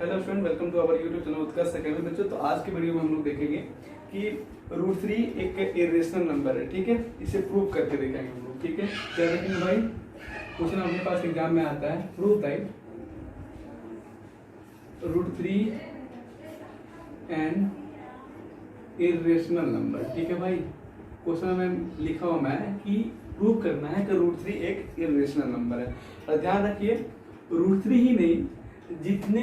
Hello student, welcome to our YouTube channel Utkarsh Academy. बच्चों, तो आज के वीडियो में हम लोग देखेंगे कि √3 एक इरेशनल नंबर है। ठीक है, इसे प्रूव करके देखेंगे हम लोग। ठीक है, क्या देखेंगे भाई, क्वेश्चन अपने पास एग्जाम में आता है, prove that √3 an irrational number. ठीक है भाई, क्वेश्चन में लिखा हुआ मैं कि प्रूव करना है कि √3 एक इरेशनल नंबर है। और ध्यान रखिए, √3 ही नहीं, जितने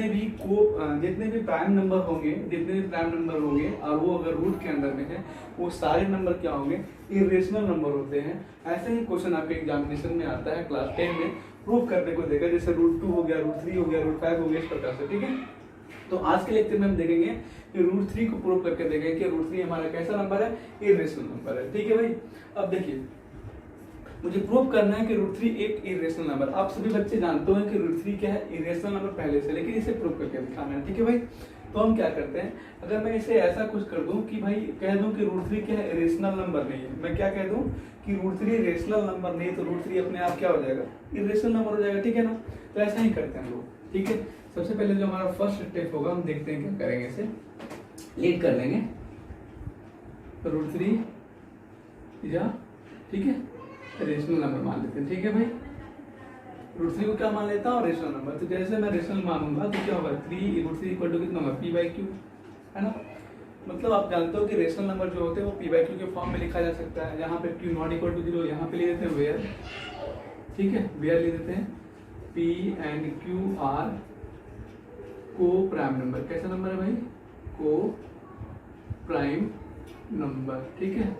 भी प्राइम नंबर होंगे और वो अगर रूट के अंदर में है, वो सारे नंबर क्या होंगे, इरेशनल नंबर होते हैं। ऐसे ही क्वेश्चन आपके एग्जामिनेशन में आता है क्लास 10 में, प्रूव करने को देगा, जैसे √2 हो गया, √3 हो गया, √5 हो गया, इस प्रकार से। ठीक है, तो आज के लेक्चर में हम देखेंगे कि √3 को प्रूव करके देखेंगे कि √3 हमारा कैसा नंबर है, इरेशनल नंबर है। ठीक है भाई, अब देखिए, मुझे प्रूव करना है कि √3 एक इरेशनल नंबर। आप सभी बच्चे जानते हैं कि √3 क्या है, इरेशनल नंबर पहले से, लेकिन इसे प्रूव करके दिखाना है। ठीक है भाई, तो हम क्या करते हैं, अगर मैं इसे ऐसा कुछ कर दूं कि भाई कह दूं कि √3 क्या है, इरेशनल नंबर नहीं है। मैं क्या कह दूं कि √3 इरेशनल नंबर नहीं, तो √3 अपने आप क्या हो जाएगा, इरेशनल नंबर हो जाएगा। ठीक है ना, तो ऐसा ही करते हैं हम लोग। ठीक है, सबसे पहले जो हमारा फर्स्ट स्टेप होगा, हम देखते हैं क्या करेंगे, इसे लीड कर लेंगे √3 या, ठीक है, रेशनल नंबर मान लेते हैं। ठीक है भाई, √3 को क्या मान लेता हूँ, रेशनल नंबर। तो जैसे मैं रेशनल मानूंगा तो क्या होगा, √3 इक्वल टू कितना होगा, p/q, है ना। मतलब आप जानते हो कि रेशनल नंबर जो होते हैं वो p/q के फॉर्म में लिखा जा सकता है। यहाँ पे q नॉट इक्वल टू 0, यहाँ पे ले देते हैं वेयर। ठीक है, वेयर ले देते हैं, p and q are coprime number. कैसा नंबर है भाई, को प्राइम नंबर। ठीक है,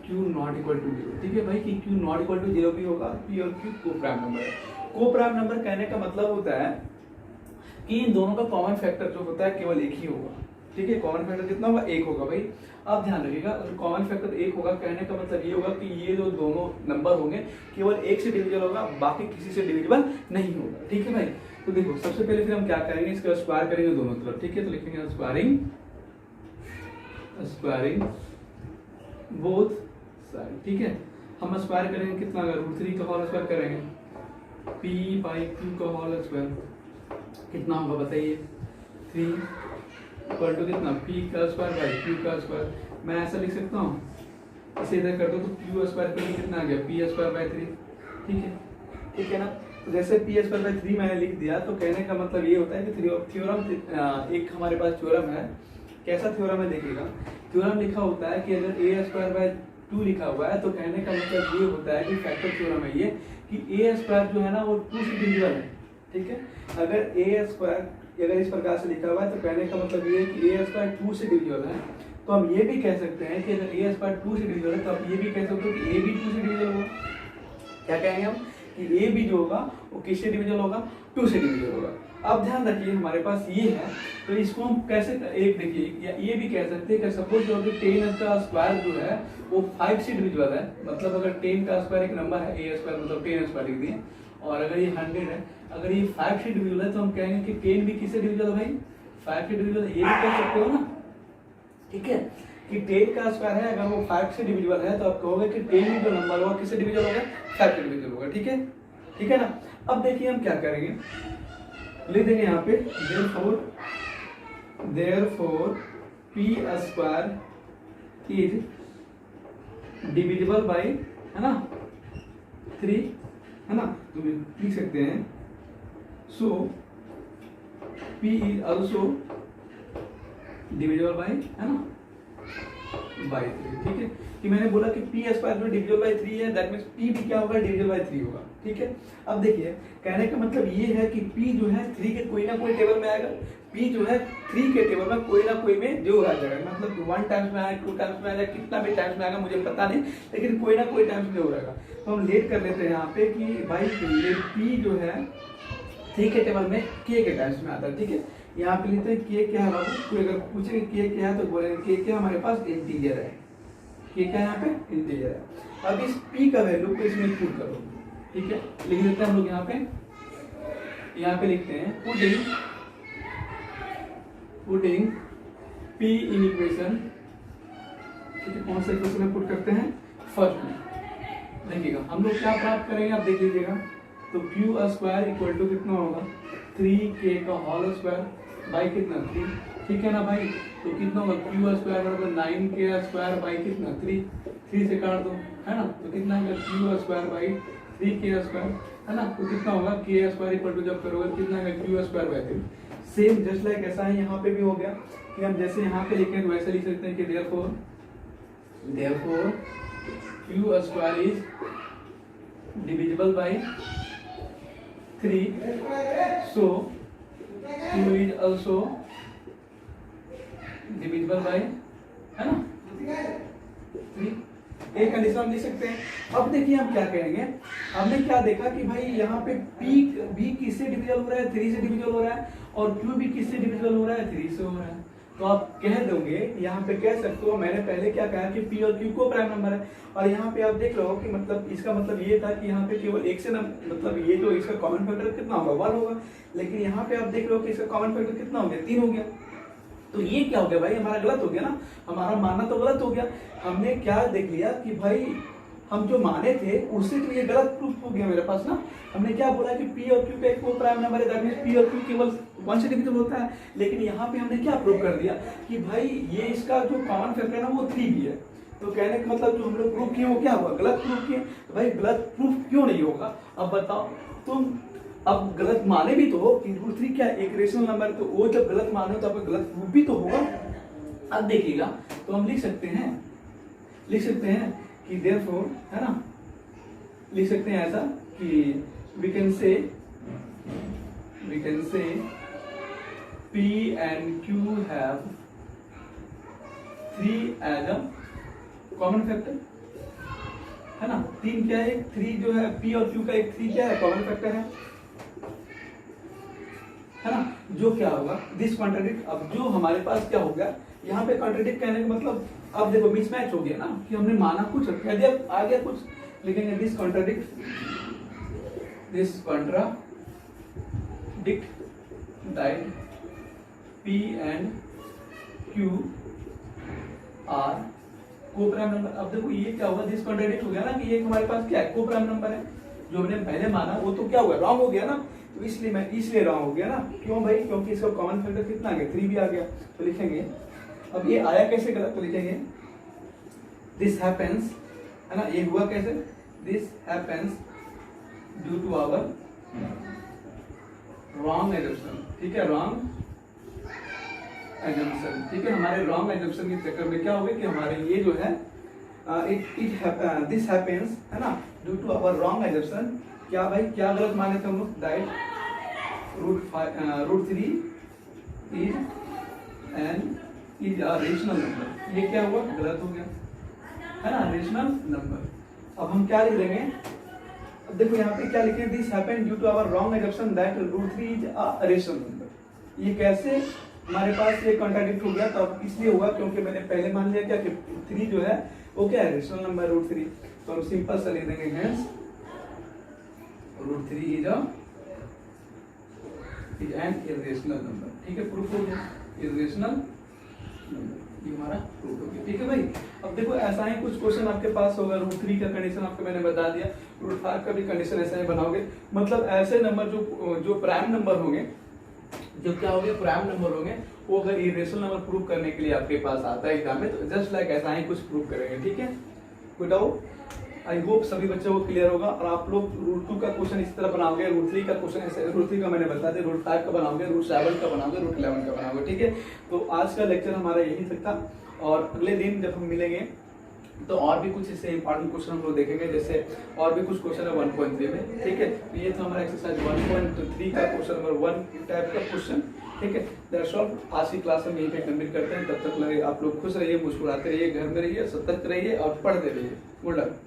Q नॉट इक्वल टू 0। ठीक है भाई, कि Q नॉट इक्वल टू 0 भी होगा, P और Q को प्राइम नंबर है। को प्राइम नंबर कहने का मतलब होता है कि इन दोनों का कॉमन फैक्टर जो होता है केवल एक ही होगा। ठीक है, कॉमन फैक्टर कितना होगा, एक होगा भाई। अब ध्यान रखिएगा, अगर कॉमन फैक्टर एक होगा, कहने का मतलब ये होगा कि ये जो दोनों नंबर होंगे केवल एक से डिविजिबल होगा, बाकी किसी से डिविजिबल नहीं होगा। ठीक है भाई, तो देखो सबसे पहले फिर हम क्या करेंगे, इसका स्क्वायर करेंगे दोनों तरफ। ठीक है, तो लिखेंगे स्क्वायरिंग बोथ साइड। ठीक है, हम स्क्वायर करेंगे कितना, अगर √3 का होल स्क्वायर करेंगे, p/q का होल स्क्वायर कितना होगा बताइए, 3 इक्वल टू कितना, p का स्क्वायर बाई q का स्क्वायर। मैं ऐसा लिख सकता हूँ, इसे इधर कर दो तो q स्क्वायर करेंगे कितना आ गया, p स्क्वायर बाई 3। ठीक है ना, तो जैसे p स्क्वायर बाई 3 मैंने लिख दिया, तो कहने का मतलब ये होता है कि थ्योरम, एक हमारे पास थ्योरम है। कैसा थ्योरम है देखिएगा, थ्योरम लिखा होता है कि अगर a स्क्वायर बाई 2 लिखा हुआ है, तो कहने का मतलब ये होता है कि फैक्टर थ्योरम है ये, कि a स्क्वायर जो है ना वो 2 से डिविजिबल है। ठीक है, अगर a स्क्वायर अगर इस प्रकार से लिखा हुआ है, तो कहने का मतलब ये है कि a स्क्वायर 2 से डिविजिबल है। तो हम ये भी कह सकते हैं कि अगर a स्क्वायर 2 से डिविजिबल है, तो आप ये भी कह सकते हो कि a भी 2 से डिविजिबल होगा। क्या कहेंगे हम कि a भी जो होगा वो किससे डिविजिबल होगा, 2 से डिविजिबल होगा। अब ध्यान रखिए, हमारे पास ये है, तो इसको हम कैसे, एक देखिए, या ये भी कह सकते हैं कि सपोज जो 10 का स्क्वायर जो है वो 5 से डिविजिबल है। मतलब अगर 10 का स्क्वायर एक नंबर है, a स्क्वायर मतलब 10 स्क्वायर लिख दिए, और अगर ये 100 है, अगर ये 5 से डिविजिबल है, तो हम कहेंगे कि 10 भी किससे डिविजिबल है भाई, 5 से डिविजिबल। ये भी कह सकते हो ना। ठीक है, कि 10 का स्क्वायर है, अगर वो 5 से डिविजिबल है, तो आप कहोगे कि 10 भी जो नंबर होगा किससे डिविजिबल होगा, 5 से डिविजिबल होगा। ठीक है ना। अब देखिए हम क्या करेंगे, लिख देंगे यहाँ पे therefore p square is divisible by, है ना, 3, है ना, तो लिख सकते हैं सो p is also divisible by, है ना, बाय 3। ठीक है, कि मैंने बोला कि p स्क्वायर जो डिविजिबल बाय 3 है, दैट मींस p भी क्या होगा, डिविजिबल बाय 3 होगा। ठीक है, अब देखिए कहने का मतलब ये है कि p जो है 3 के कोई ना कोई टेबल में आएगा, p जो है 3 के टेबल में कोई ना कोई में जरूर आ जाएगा। मतलब 1 टाइम्स में आएगा, 2 टाइम्स में आएगा, कितना भी टाइम्स में आएगा मुझे पता नहीं, लेकिन कोई ना कोई टाइम्स में जरूर आएगा। तो हम लेट कर लेते हैं यहाँ पे कि भाई ये p जो है 3 के टेबल में k के टाइम्स में आता है। ठीक है, यहाँ पे लेते हैं k क्या है बाबू, कोई अगर पूछे k क्या है तो बोलेंगे k क्या हमारे पास इंटीजर है, k क्या यहाँ पे इंटीजर है। अब इस p का वैल्यू को इसमें पुट करो। ठीक है, लिख देते हैं हम लोग यहाँ पे लिखते हैं पुटिंग p इन इक्वेशन। ठीक है, कौन सा इक्वेशन में पुट करते हैं, फर्स्ट में। देखिएगा हम लोग क्या प्राप्त करेंगे, आप देख लीजिएगा, तो q स्क्वायर इक्वल टू कितना होगा, 3k का होल स्क्वायर बाई कितना 3, ठीक है ना भाई। तो कितना होगा क्यू स्क्वायर बराबर 9k स्क्वायर बाई कितना 3 से काट दो, है ना। तो कितना होगा Q square by 3k square, है ना। तो कितना होगा k स्क्वायर इक्वल टू जब करोगे कितना होगा Q square by 3। Same just like ऐसा है यहाँ पे भी हो गया कि हम जैसे यहाँ पे लिखें वैसे लिख सकते हैं कि therefore Q square is divisible by 3, so q is also divisible by, है ना 3। एक कंडीशन हम लिख सकते हैं। अब देखिए हम क्या करेंगे, हमने क्या देखा कि भाई यहाँ पे p भी किससे डिविजिबल हो रहा है 3 से डिविजिबल हो रहा है, और q भी किससे डिविजिबल हो रहा है 3 से हो रहा है। तो आप कह दोगे यहाँ पे कह सकते हो, मैंने पहले क्या कहा कि p और q को प्राइम नंबर है, और यहाँ पे आप देख रहे हो कि मतलब इसका मतलब ये था कि यहाँ पे केवल एक से मतलब ये जो इसका कॉमन फैक्टर कितना होगा 1 होगा, लेकिन यहाँ पे आप देख रहे हो कि इसका कॉमन फैक्टर कितना हो गया 3 हो गया। तो ये क्या हो गया भाई, हमारा गलत हो गया ना, हमारा मानना तो गलत हो गया। हमने क्या देख लिया कि भाई हम जो माने थे उससे तो ये गलत प्रूफ हो गया मेरे पास ना। हमने क्या बोला कि p और q का एक प्राइम नंबर है, दैट मींस p और q केवल 1 से डिविजिबल होता है, लेकिन यहाँ पे हमने क्या प्रूव कर दिया कि भाई ये इसका जो कॉमन फैक्टर है ना वो 3 भी है। तो कहने का मतलब जो हम लोग प्रूफ किए वो क्या हुआ, गलत प्रूफ किए। तो भाई गलत प्रूफ क्यों नहीं होगा, अब बताओ तुम। अब गलत माने भी तो हो कि √3 क्या एक रेशनल नंबर है, तो वो जब गलत माने तो आपका गलत प्रूफ भी तो होगा। अब देखिएगा तो हम लिख सकते हैं कि देयरफॉर, है ना, लिख सकते हैं ऐसा कि we can say p and q have 3 as a common factor, है ना। 3 क्या है, 3 जो है p और q का एक 3 क्या है कॉमन फैक्टर है ना। जो क्या होगा दिस कॉन्ट्राडिक्ट, अब जो हमारे पास क्या हो गया यहाँ पे कॉन्ट्राडिक्ट कहने का मतलब अब देखो मिसमैच हो गया ना, कि हमने माना कुछ कह दिया आ गया कुछ, लिखेंगे this contradict that p and q are coprime number. अब देखो ये क्या होगा, दिस कॉन्ट्राडिक्ट हो गया ना कि ये हमारे पास क्या है को प्राइम नंबर है, जो हमने पहले माना वो तो क्या हुआ रॉन्ग हो गया ना। तो इसलिए रॉन्ग हो गया ना, क्यों भाई, क्योंकि इसका कॉमन फैक्टर कितना आ गया 3 भी आ गया। तो लिखेंगे अब ये आया कैसे गलत, तो लिखेंगे दिस हैपेंस, है ना, ये हुआ कैसे, this happens due to our wrong assumption, ठीक है, रॉन्ग एजम्पशन, ठीक है। हमारे रॉन्ग एजम्पशन के चक्कर में क्या हो गया कि हमारे ये जो है दिस हैपेंस, है ना, due to our wrong assumption. क्या भाई क्या गलत माने थे हम लोग, that √3 is a rational number. ये क्या हुआ, गलत हो गया, है ना, रेशनल नंबर। अब हम क्या लिख देंगे, अब देखो यहाँ पे क्या लिखे, this happened due to our wrong assumption that √3 is a rational number. ये कैसे हमारे पास ये कॉन्ट्राडिक्ट हो गया, तो अब इसलिए हुआ क्योंकि मैंने पहले मान लिया क्या कि 3 जो है वो क्या है रेशनल नंबर √3। तो हम सिंपल सा लिख देंगे hence √3 is an irrational number, ठीक है, प्रूफ हो गया इरेशनल नंबर, ये हमारा प्रूफ हो गया, ठीक है भाई। अब देखो ऐसा ही कुछ क्वेश्चन आपके पास होगा, √3 का कंडीशन आपको मैंने बता दिया, √5 का भी कंडीशन ऐसा ही बनाओगे। मतलब ऐसे नंबर जो प्राइम नंबर होंगे, जो क्या होंगे प्राइम नंबर होंगे, वो अगर इरेशनल नंबर प्रूव करने के लिए आपके पास आता है एग्जाम में, तो जस्ट लाइक ऐसा ही कुछ प्रूव करेंगे, ठीक है। कोई डाउट, आई होप सभी बच्चों को क्लियर होगा। और आप लोग √2 का क्वेश्चन इस तरह बनाओगे, √3 का क्वेश्चन ऐसे, √3 का मैंने बता दिया, √5 का बनाओगे, √7 का बनाओगे, √11 का बनाओगे, ठीक है। तो आज का लेक्चर हमारा यही तक था, और अगले दिन जब हम मिलेंगे तो और भी कुछ इससे इंपॉर्टेंट क्वेश्चन हम लोग देखेंगे, जैसे और भी कुछ क्वेश्चन है 1.3 में, ठीक है। तो ये था हमारा एक्सरसाइज 1.3 का क्वेश्चन नंबर 1 टाइप का क्वेश्चन, ठीक है। दैट्स ऑल, आज की क्लास हम यहीं पे कंप्लीट करते हैं। तब तक लगे आप लोग खुश रहिए, मुस्कुराते रहिए, घर में रहिए, सतर्क रहिए और पढ़ते रहिए। Good luck.